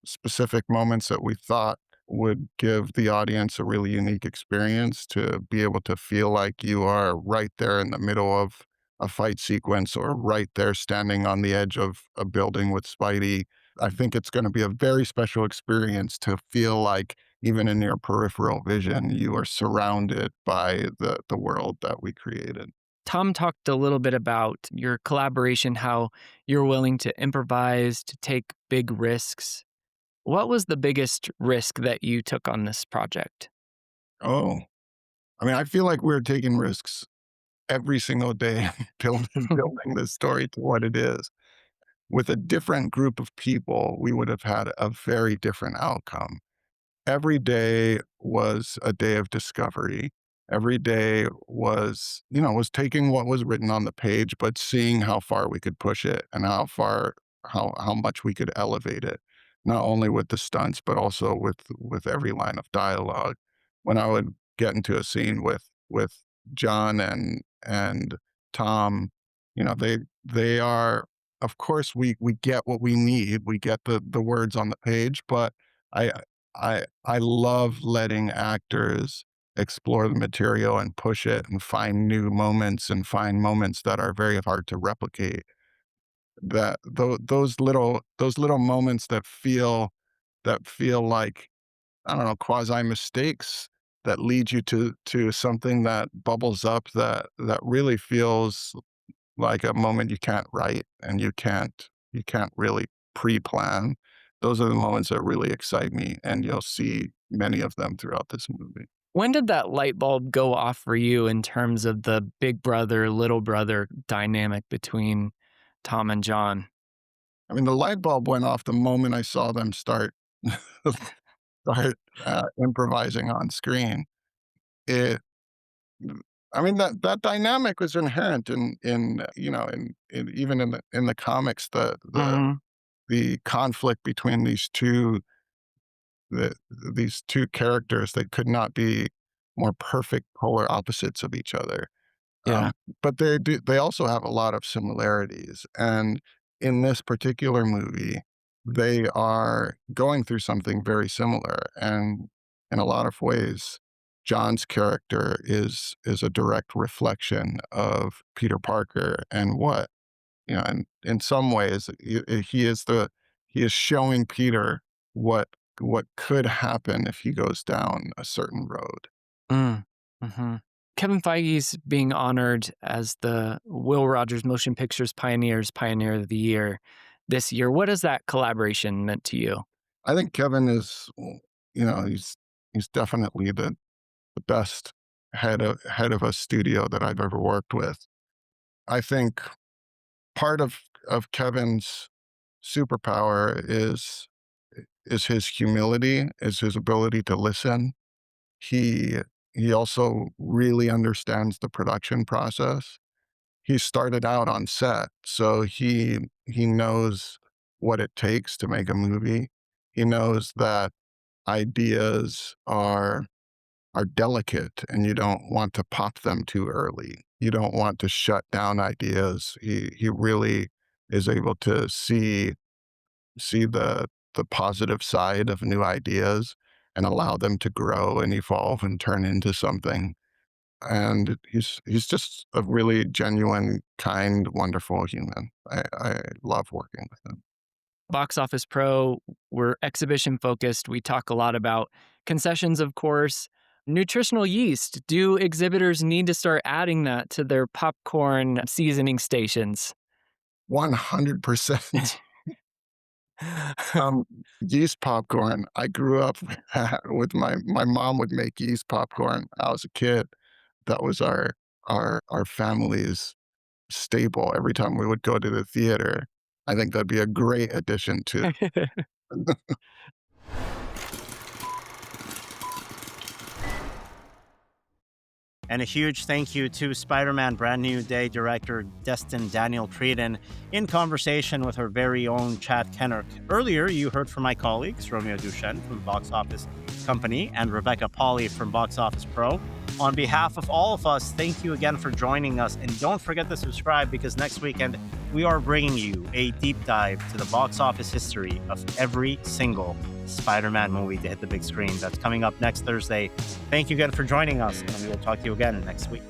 specific moments that we thought would give the audience a really unique experience to be able to feel like you are right there in the middle of a fight sequence or right there standing on the edge of a building with Spidey. I think it's going to be a very special experience to feel like even in your peripheral vision, you are surrounded by the world that we created. Tom talked a little bit about your collaboration, how you're willing to improvise, to take big risks. What was the biggest risk that you took on this project? Oh, I mean, I feel like we're taking risks every single day building this story to what it is. With a different group of people, we would have had a very different outcome. Every day was a day of discovery. Every day was taking what was written on the page, but seeing how far we could push it and how much we could elevate it, not only with the stunts, but also with every line of dialogue. When I would get into a scene with John and Tom, they are, of course, we get what we need. We get the words on the page, but I I love letting actors explore the material and push it and find new moments and find moments that are very hard to replicate. Those little moments that feel like, I don't know, quasi mistakes that lead you to something that bubbles up that really feels like a moment you can't write and you can't really pre-plan. Those are the moments that really excite me, and you'll see many of them throughout this movie. When did that light bulb go off for you in terms of the big brother, little brother dynamic between Tom and John? I mean, the light bulb went off the moment I saw them start improvising on screen. It, I mean, that dynamic was inherent in even in the comics. Mhm. The conflict between these two characters that could not be more perfect polar opposites of each other. Yeah. But they also have a lot of similarities. And in this particular movie, they are going through something very similar. And in a lot of ways, John's character is a direct reflection of Peter Parker and what, and in some ways, he is showing Peter what what could happen if he goes down a certain road. Mm. hmm Kevin Feige's being honored as the Will Rogers Motion Pictures Pioneer of the Year this year. What has that collaboration meant to you? I think Kevin is, he's definitely the best head of a studio that I've ever worked with. I think part of Kevin's superpower is his humility, is his ability to listen. He he also really understands the production process. He started out on set, so he knows what it takes to make a movie. He knows that ideas are delicate and you don't want to pop them too early. You don't want to shut down ideas. He really is able to see the positive side of new ideas and allow them to grow and evolve and turn into something. And he's just a really genuine, kind, wonderful human. I love working with him. Box Office Pro, we're exhibition focused. We talk a lot about concessions, of course. Nutritional yeast. Do exhibitors need to start adding that to their popcorn seasoning stations? 100%. Um, Yeast popcorn. I grew up with that. With my mom would make yeast popcorn. I was a kid. That was our family's staple. Every time we would go to the theater, I think that'd be a great addition to. And a huge thank you to Spider-Man Brand New Day director Destin Daniel Cretton in conversation with her very own Chad Kennerk. Earlier, you heard from my colleagues, Romeo Duchene from Box Office Company and Rebecca Pahle from Box Office Pro. On behalf of all of us, thank you again for joining us. And don't forget to subscribe because next weekend we are bringing you a deep dive to the box office history of every single Spider-Man movie to hit the big screen. That's coming up next Thursday. Thank you again for joining us, and we will talk to you again next week.